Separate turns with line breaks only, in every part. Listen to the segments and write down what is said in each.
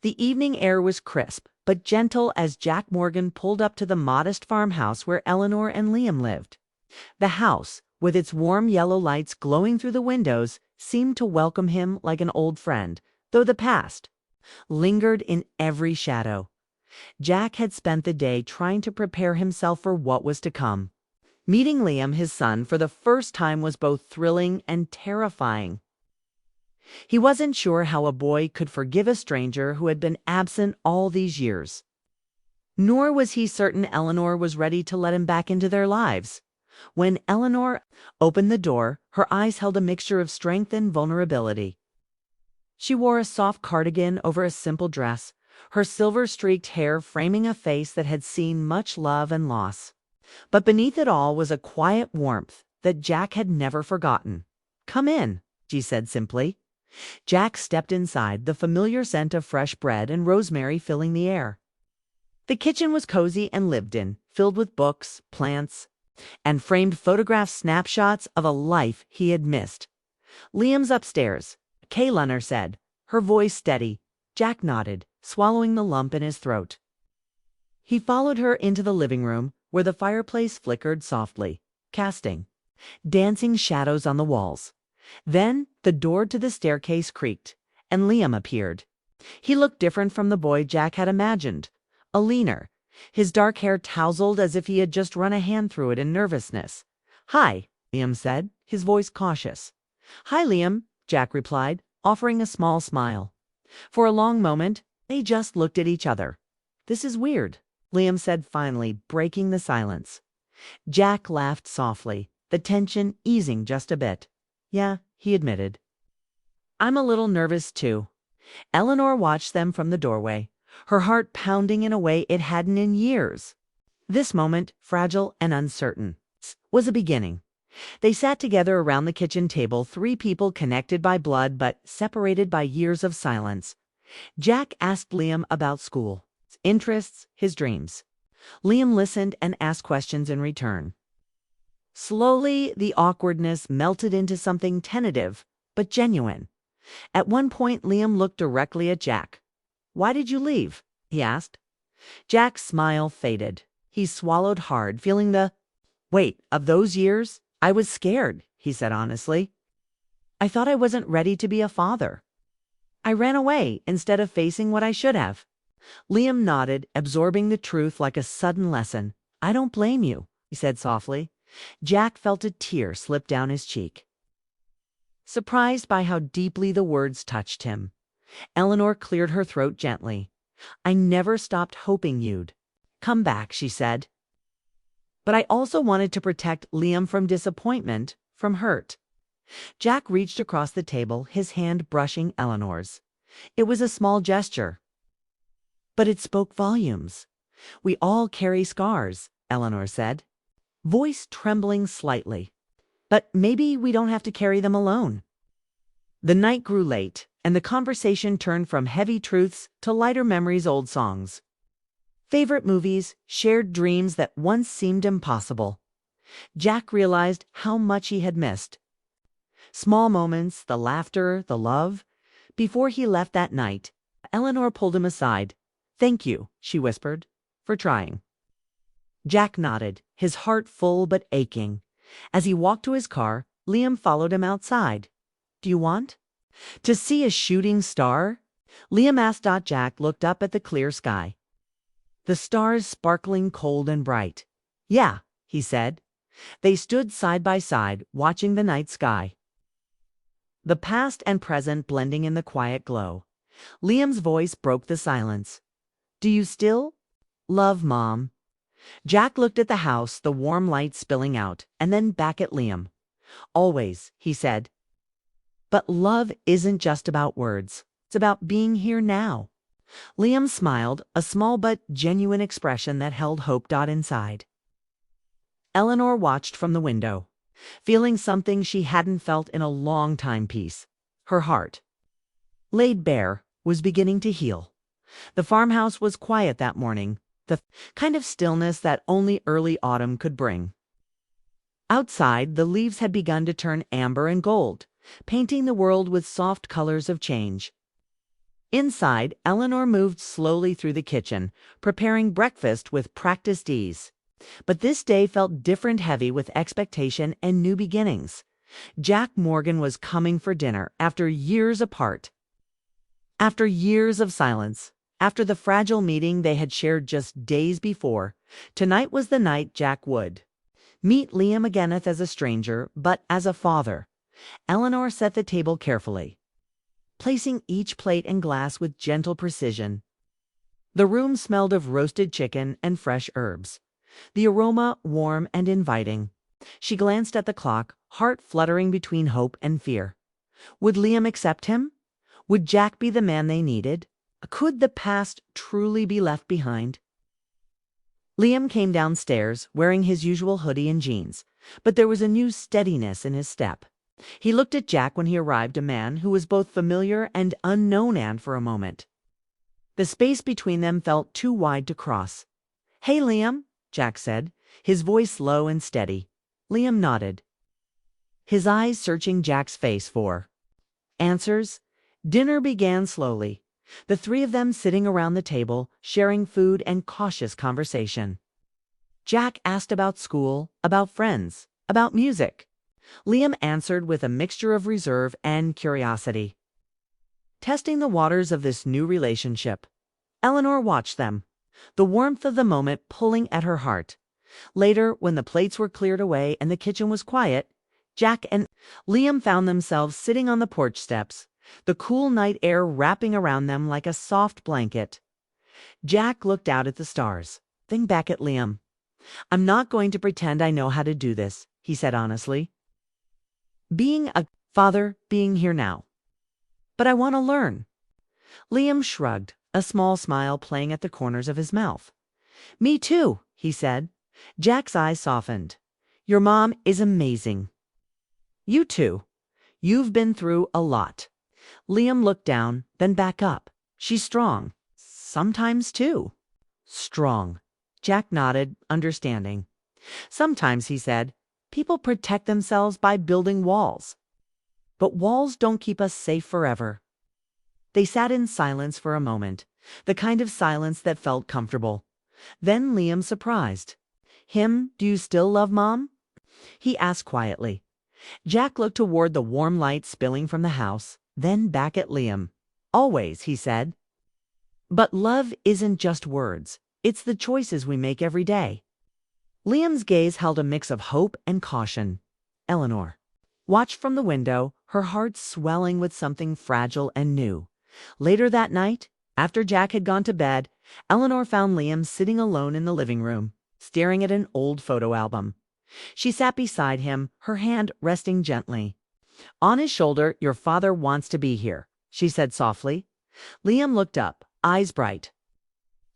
The evening air was crisp, but gentle as Jack Morgan pulled up to the modest farmhouse where Eleanor and Liam lived. The house, with its warm yellow lights glowing through the windows, seemed to welcome him like an old friend, though the past lingered in every shadow. Jack had spent the day trying to prepare himself for what was to come. Meeting Liam, his son, for the first time was both thrilling and terrifying. He wasn't sure how a boy could forgive a stranger who had been absent all these years. Nor was he certain Eleanor was ready to let him back into their lives. When Eleanor opened the door, her eyes held a mixture of strength and vulnerability. She wore a soft cardigan over a simple dress, her silver-streaked hair framing a face that had seen much love and loss. But beneath it all was a quiet warmth that Jack had never forgotten. "Come in," she said simply. Jack stepped inside, the familiar scent of fresh bread and rosemary filling the air. The kitchen was cozy and lived in, filled with books, plants, and framed photograph snapshots of a life he had missed. "Liam's upstairs," Kaylunner said, her voice steady. Jack nodded, swallowing the lump in his throat. He followed her into the living room, where the fireplace flickered softly, casting dancing shadows on the walls. Then the door to the staircase creaked, and Liam appeared. He looked different from the boy Jack had imagined, a leaner, his dark hair tousled as if he had just run a hand through it in nervousness. "Hi," Liam said, his voice cautious. "Hi, Liam," Jack replied, offering a small smile. For a long moment, they just looked at each other. "This is weird," Liam said finally, breaking the silence. Jack laughed softly, the tension easing just a bit. "Yeah," he admitted. "I'm a little nervous, too." Eleanor watched them from the doorway, her heart pounding in a way it hadn't in years. This moment, fragile and uncertain, was a beginning. They sat together around the kitchen table, three people connected by blood but separated by years of silence. Jack asked Liam about school, his interests, his dreams. Liam listened and asked questions in return. Slowly, the awkwardness melted into something tentative, but genuine. At one point, Liam looked directly at Jack. "Why did you leave?" he asked. Jack's smile faded. He swallowed hard, feeling the weight of those years. "I was scared," he said honestly. "I thought I wasn't ready to be a father. I ran away instead of facing what I should have." Liam nodded, absorbing the truth like a sudden lesson. "I don't blame you," he said softly. Jack felt a tear slip down his cheek, surprised by how deeply the words touched him. Eleanor cleared her throat gently. "I never stopped hoping you'd come back," she said. "But I also wanted to protect Liam from disappointment, from hurt." Jack reached across the table, his hand brushing Eleanor's. It was a small gesture, but it spoke volumes. "We all carry scars," Eleanor said, voice trembling slightly. "But maybe we don't have to carry them alone." The night grew late, and the conversation turned from heavy truths to lighter memories, old songs, favorite movies, shared dreams that once seemed impossible. Jack realized how much he had missed. Small moments, the laughter, the love. Before he left that night, Eleanor pulled him aside. "Thank you," she whispered, "for trying." Jack nodded, his heart full but aching. As he walked to his car, Liam followed him outside. "Do you want to see a shooting star?" Liam asked. Jack looked up at the clear sky, the stars sparkling cold and bright. "Yeah," he said. They stood side by side, watching the night sky, the past and present blending in the quiet glow. Liam's voice broke the silence. "Do you still love Mom?" Jack looked at the house, the warm light spilling out, and then back at Liam. "Always," he said. "But love isn't just about words. It's about being here now." Liam smiled, a small but genuine expression that held hope inside. Eleanor watched from the window, feeling something she hadn't felt in a long time. Peace. Her heart, laid bare, was beginning to heal. The farmhouse was quiet that morning, the kind of stillness that only early autumn could bring. Outside, the leaves had begun to turn amber and gold, painting the world with soft colors of change. Inside, Eleanor moved slowly through the kitchen, preparing breakfast with practiced ease. But this day felt different, heavy with expectation and new beginnings. Jack Morgan was coming for dinner after years apart. After years of silence, after the fragile meeting they had shared just days before, tonight was the night Jack would meet Liam again as a stranger, but as a father. Eleanor set the table carefully, placing each plate and glass with gentle precision. The room smelled of roasted chicken and fresh herbs, the aroma warm and inviting. She glanced at the clock, heart fluttering between hope and fear. Would Liam accept him? Would Jack be the man they needed? Could the past truly be left behind? Liam came downstairs, wearing his usual hoodie and jeans, but there was a new steadiness in his step. He looked at Jack when he arrived, a man who was both familiar and unknown, and for a moment the space between them felt too wide to cross. "Hey, Liam," Jack said, his voice low and steady. Liam nodded, his eyes searching Jack's face for answers. Dinner began slowly, the three of them sitting around the table, sharing food and cautious conversation. Jack asked about school, about friends, about music. Liam answered with a mixture of reserve and curiosity, testing the waters of this new relationship. Eleanor watched them, the warmth of the moment pulling at her heart. Later, when the plates were cleared away and the kitchen was quiet, Jack and Liam found themselves sitting on the porch steps, the cool night air wrapping around them like a soft blanket. Jack looked out at the stars, then back at Liam. "I'm not going to pretend I know how to do this," he said honestly. "Being a father, being here now. But I want to learn." Liam shrugged, a small smile playing at the corners of his mouth. "Me too," he said. Jack's eyes softened. "Your mom is amazing." "You too. You've been through a lot." Liam looked down, then back up. "She's strong. Sometimes too." "Strong." Jack nodded, understanding. "Sometimes," he said, "people protect themselves by building walls. But walls don't keep us safe forever." They sat in silence for a moment, the kind of silence that felt comfortable. Then Liam surprised. "Do you still love Mom?" he asked quietly. Jack looked toward the warm light spilling from the house, then back at Liam. "Always," he said. "But love isn't just words. It's the choices we make every day." Liam's gaze held a mix of hope and caution. Eleanor watched from the window, her heart swelling with something fragile and new. Later that night, after Jack had gone to bed, Eleanor found Liam sitting alone in the living room, staring at an old photo album. She sat beside him, her hand resting gently on his shoulder. "Your father wants to be here," she said softly. Liam looked up, eyes bright.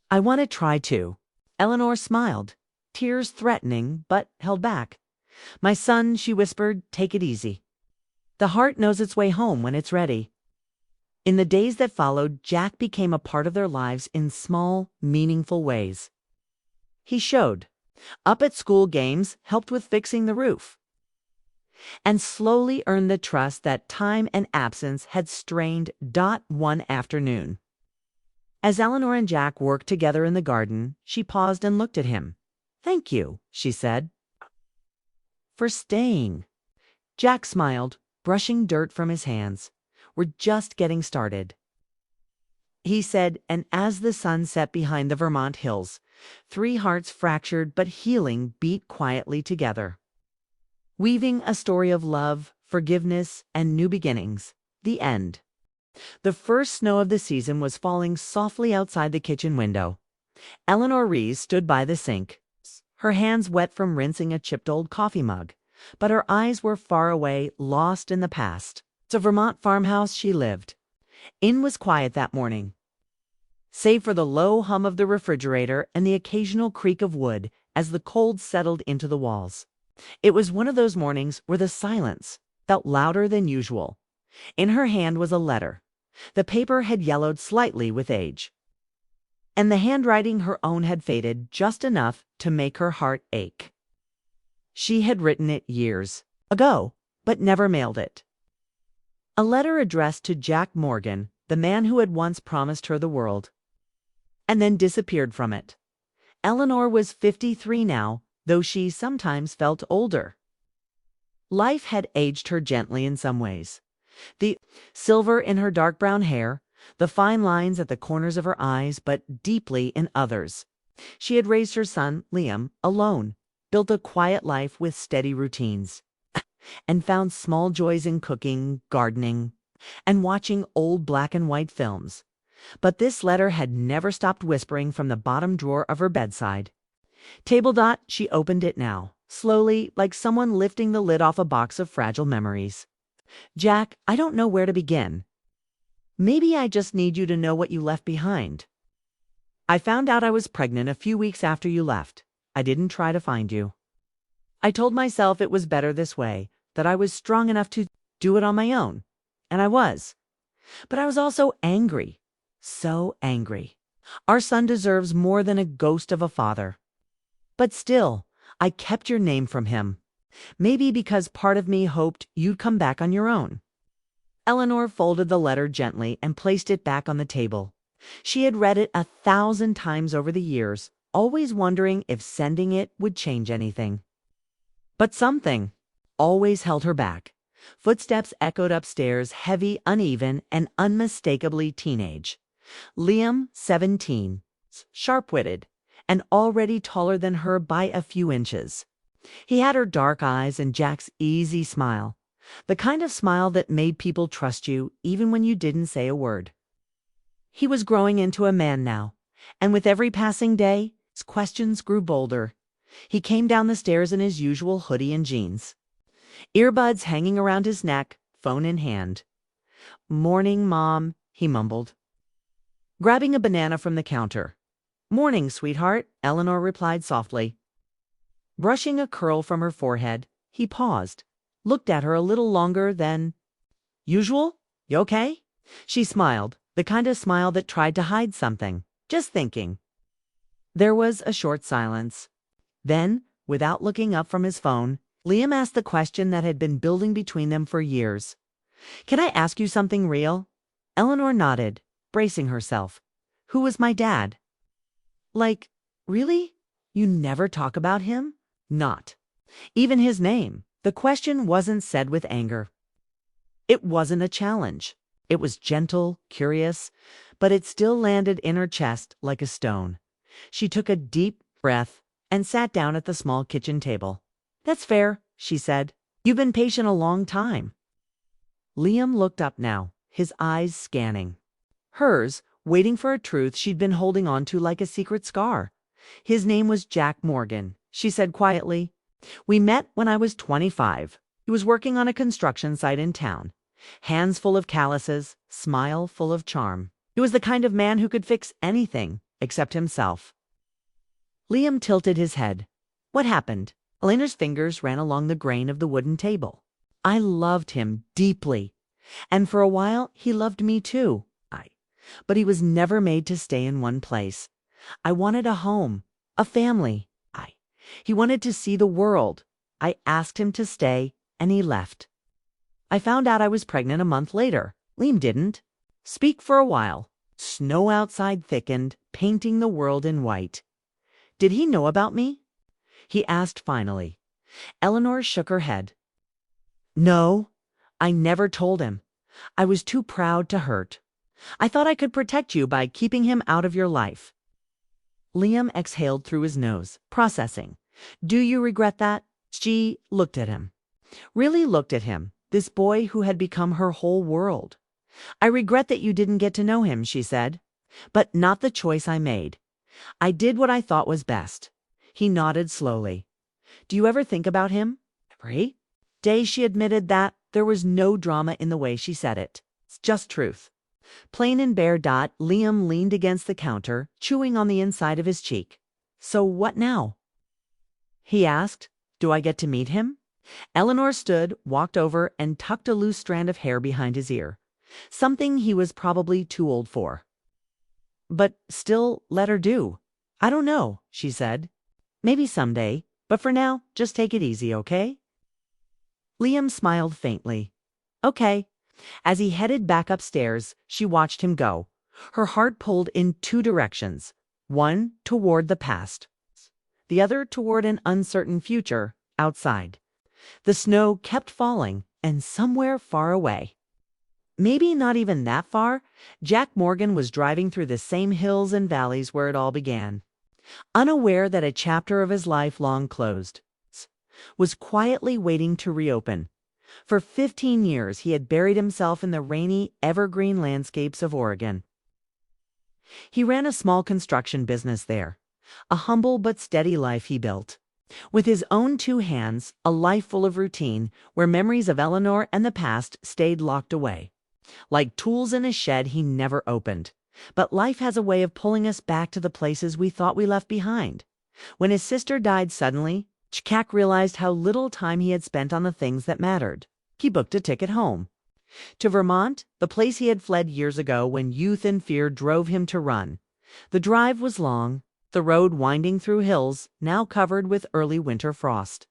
"I want to try too." Eleanor smiled, tears threatening but held back. "My son," she whispered, "take it easy. The heart knows its way home when it's ready." In the days that followed, Jack became a part of their lives in small, meaningful ways. He showed up at school games, helped with fixing the roof, and slowly earned the trust that time and absence had strained. One afternoon, as Eleanor and Jack worked together in the garden, she paused and looked at him. "Thank you," she said, "for staying." Jack smiled, brushing dirt from his hands. "We're just getting started," he said, and as the sun set behind the Vermont hills, three hearts fractured but healing beat quietly together, weaving a story of love, forgiveness, and new beginnings. The end. The first snow of the season was falling softly outside the kitchen window. Eleanor Rees stood by the sink, her hands wet from rinsing a chipped old coffee mug, but her eyes were far away, lost in the past. The Vermont farmhouse she lived in was quiet that morning, save for the low hum of the refrigerator and the occasional creak of wood as the cold settled into the walls. It was one of those mornings where the silence felt louder than usual. In her hand was a letter. The paper had yellowed slightly with age, and the handwriting, her own, had faded just enough to make her heart ache. She had written it years ago, but never mailed it. A letter addressed to Jack Morgan, the man who had once promised her the world, and then disappeared from it. Eleanor was 53 now, though she sometimes felt older. Life had aged her gently in some ways. The silver in her dark brown hair, the fine lines at the corners of her eyes, but deeply in others. She had raised her son, Liam, alone, built a quiet life with steady routines, and found small joys in cooking, gardening, and watching old black and white films. But this letter had never stopped whispering from the bottom drawer of her bedside. She opened it now, slowly, like someone lifting the lid off a box of fragile memories. Jack, I don't know where to begin. Maybe I just need you to know what you left behind. I found out I was pregnant a few weeks after you left. I didn't try to find you. I told myself it was better this way, that I was strong enough to do it on my own. And I was. But I was also angry. So angry. Our son deserves more than a ghost of a father. But still, I kept your name from him. Maybe because part of me hoped you'd come back on your own. Eleanor folded the letter gently and placed it back on the table. She had read it 1,000 times over the years, always wondering if sending it would change anything. But something always held her back. Footsteps echoed upstairs, heavy, uneven, and unmistakably teenage. Liam, 17, sharp-witted, and already taller than her by a few inches. He had her dark eyes and Jack's easy smile, the kind of smile that made people trust you even when you didn't say a word. He was growing into a man now, and with every passing day, his questions grew bolder. He came down the stairs in his usual hoodie and jeans, earbuds hanging around his neck, phone in hand. "Morning, Mom," he mumbled, grabbing a banana from the counter. "Morning, sweetheart," Eleanor replied softly. Brushing a curl from her forehead, he paused, looked at her a little longer than usual. "You okay?" She smiled, the kind of smile that tried to hide something. "Just thinking." There was a short silence. Then, without looking up from his phone, Liam asked the question that had been building between them for years. "Can I ask you something real?" Eleanor nodded, bracing herself. "Who was my dad?" "Like, really? You never talk about him?" "Not even his name." The question wasn't said with anger. It wasn't a challenge. It was gentle, curious, but it still landed in her chest like a stone. She took a deep breath and sat down at the small kitchen table. "That's fair," she said. "You've been patient a long time." Liam looked up now, his eyes scanning hers, waiting for a truth she'd been holding on to like a secret scar. "His name was Jack Morgan," she said quietly. "We met when I was 25. He was working on a construction site in town. Hands full of calluses, smile full of charm. He was the kind of man who could fix anything except himself." Liam tilted his head. "What happened?" Eleanor's fingers ran along the grain of the wooden table. "I loved him deeply. And for a while, he loved me too. But he was never made to stay in one place. I wanted a home, a family. He wanted to see the world. I asked him to stay, and he left. I found out I was pregnant a month later. Liam didn't speak for a while. Snow outside thickened, painting the world in white. "Did he know about me?" he asked finally. Eleanor shook her head. "No, I never told him. I was too proud to hurt. I thought I could protect you by keeping him out of your life." Liam exhaled through his nose, processing. "Do you regret that?" She looked at him. Really looked at him, this boy who had become her whole world. "I regret that you didn't get to know him," she said. "But not the choice I made. I did what I thought was best." He nodded slowly. "Do you ever think about him?" "Every day," she admitted that there was no drama in the way she said it. It's just truth. Plain and bare. Liam leaned against the counter, chewing on the inside of his cheek. "So what now?" he asked. "Do I get to meet him?" Eleanor stood, walked over, and tucked a loose strand of hair behind his ear. Something he was probably too old for. But still let her do. "I don't know," she said. "Maybe someday, but for now, just take it easy, okay?" Liam smiled faintly. "Okay." As he headed back upstairs, she watched him go. Her heart pulled in two directions, one toward the past, the other toward an uncertain future outside. The snow kept falling, and somewhere far away, maybe not even that far, Jack Morgan was driving through the same hills and valleys where it all began. Unaware that a chapter of his life long closed was quietly waiting to reopen. For 15 years he had buried himself in the rainy, evergreen landscapes of Oregon. He ran a small construction business there, a humble but steady life he built. With his own two hands, a life full of routine, where memories of Eleanor and the past stayed locked away. Like tools in a shed he never opened. But life has a way of pulling us back to the places we thought we left behind. When his sister died suddenly, Jack realized how little time he had spent on the things that mattered. He booked a ticket home. To Vermont, the place he had fled years ago when youth and fear drove him to run. The drive was long, the road winding through hills now covered with early winter frost.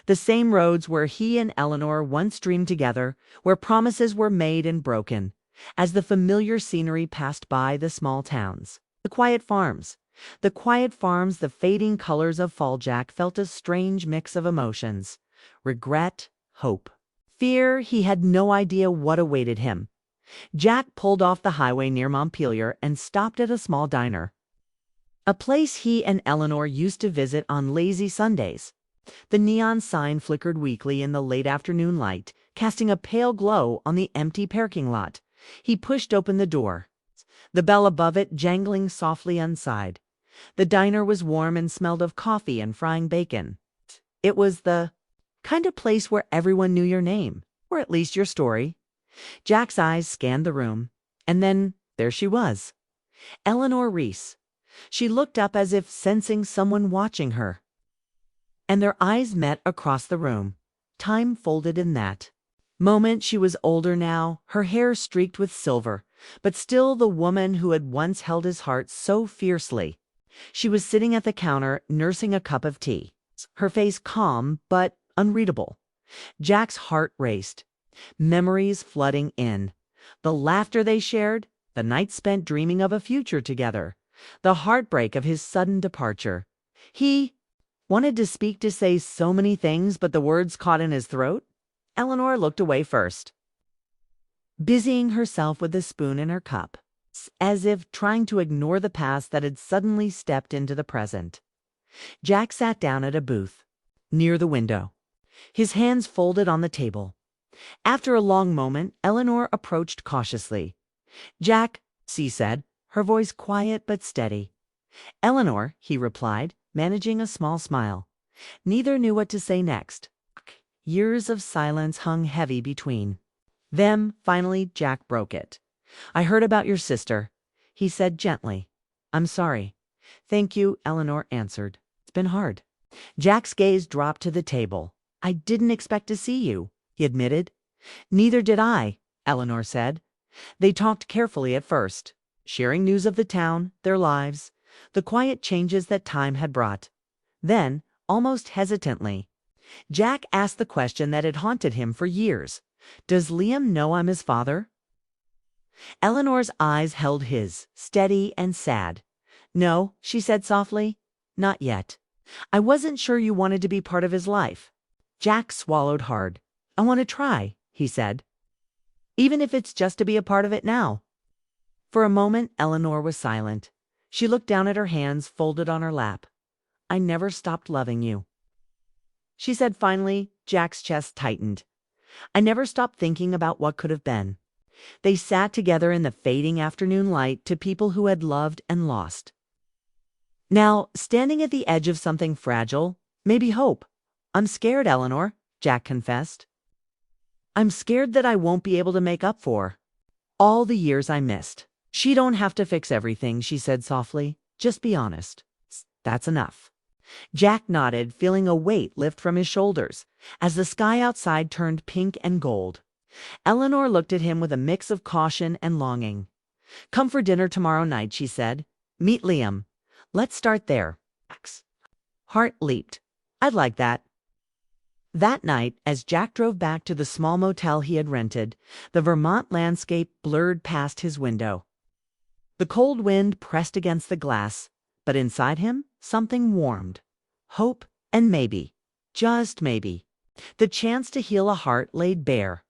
The same roads where he and Eleanor once dreamed together, where promises were made and broken. As the familiar scenery passed by the small towns, the quiet farms, the fading colors of fall, Jack felt a strange mix of emotions. Regret, hope, fear. He had no idea what awaited him. Jack pulled off the highway near Montpelier and stopped at a small diner, a place he and Eleanor used to visit on lazy Sundays. The neon sign flickered weakly in the late afternoon light, casting a pale glow on the empty parking lot. He pushed open the door, the bell above it jangling softly inside. The diner was warm and smelled of coffee and frying bacon. It was the kind of place where everyone knew your name, or at least your story. Jack's eyes scanned the room, and then there she was, Eleanor Reese. She looked up as if sensing someone watching her, and their eyes met across the room. Time folded in that moment. She was older now, her hair streaked with silver, but still the woman who had once held his heart so fiercely. She was sitting at the counter, nursing a cup of tea, her face calm but unreadable. Jack's heart raced, memories flooding in. The laughter they shared, the nights spent dreaming of a future together, the heartbreak of his sudden departure. He wanted to speak, to say so many things, but the words caught in his throat. Eleanor looked away first, busying herself with the spoon in her cup, as if trying to ignore the past that had suddenly stepped into the present. Jack sat down at a booth near the window, his hands folded on the table. After a long moment, Eleanor approached cautiously. "Jack," she said, her voice quiet but steady. "Eleanor," he replied, managing a small smile. Neither knew what to say next. Years of silence hung heavy between them. Finally, Jack broke it. "I heard about your sister," he said gently. "I'm sorry." "Thank you," Eleanor answered. "It's been hard." Jack's gaze dropped to the table. "I didn't expect to see you," he admitted. "Neither did I," Eleanor said. They talked carefully at first, sharing news of the town, their lives, the quiet changes that time had brought. Then, almost hesitantly, Jack asked the question that had haunted him for years. "Does Liam know I'm his father?" Eleanor's eyes held his, steady and sad. "No," she said softly. "Not yet. I wasn't sure you wanted to be part of his life." Jack swallowed hard. "I want to try," he said. "Even if it's just to be a part of it now." For a moment, Eleanor was silent. She looked down at her hands folded on her lap. "I never stopped loving you," she said finally. Jack's chest tightened. "I never stopped thinking about what could have been." They sat together in the fading afternoon light, to people who had loved and lost. Now, standing at the edge of something fragile, maybe hope. "I'm scared, Eleanor," Jack confessed. "I'm scared that I won't be able to make up for all the years I missed." "She don't have to fix everything," she said softly. "Just be honest. That's enough." Jack nodded, feeling a weight lift from his shoulders, as the sky outside turned pink and gold. Eleanor looked at him with a mix of caution and longing. "Come for dinner tomorrow night," she said. "Meet Liam. Let's start there." Jack's heart leaped. "I'd like that." That night, as Jack drove back to the small motel he had rented, the Vermont landscape blurred past his window. The cold wind pressed against the glass, but inside him something warmed. Hope and maybe, just maybe, the chance to heal a heart laid bare.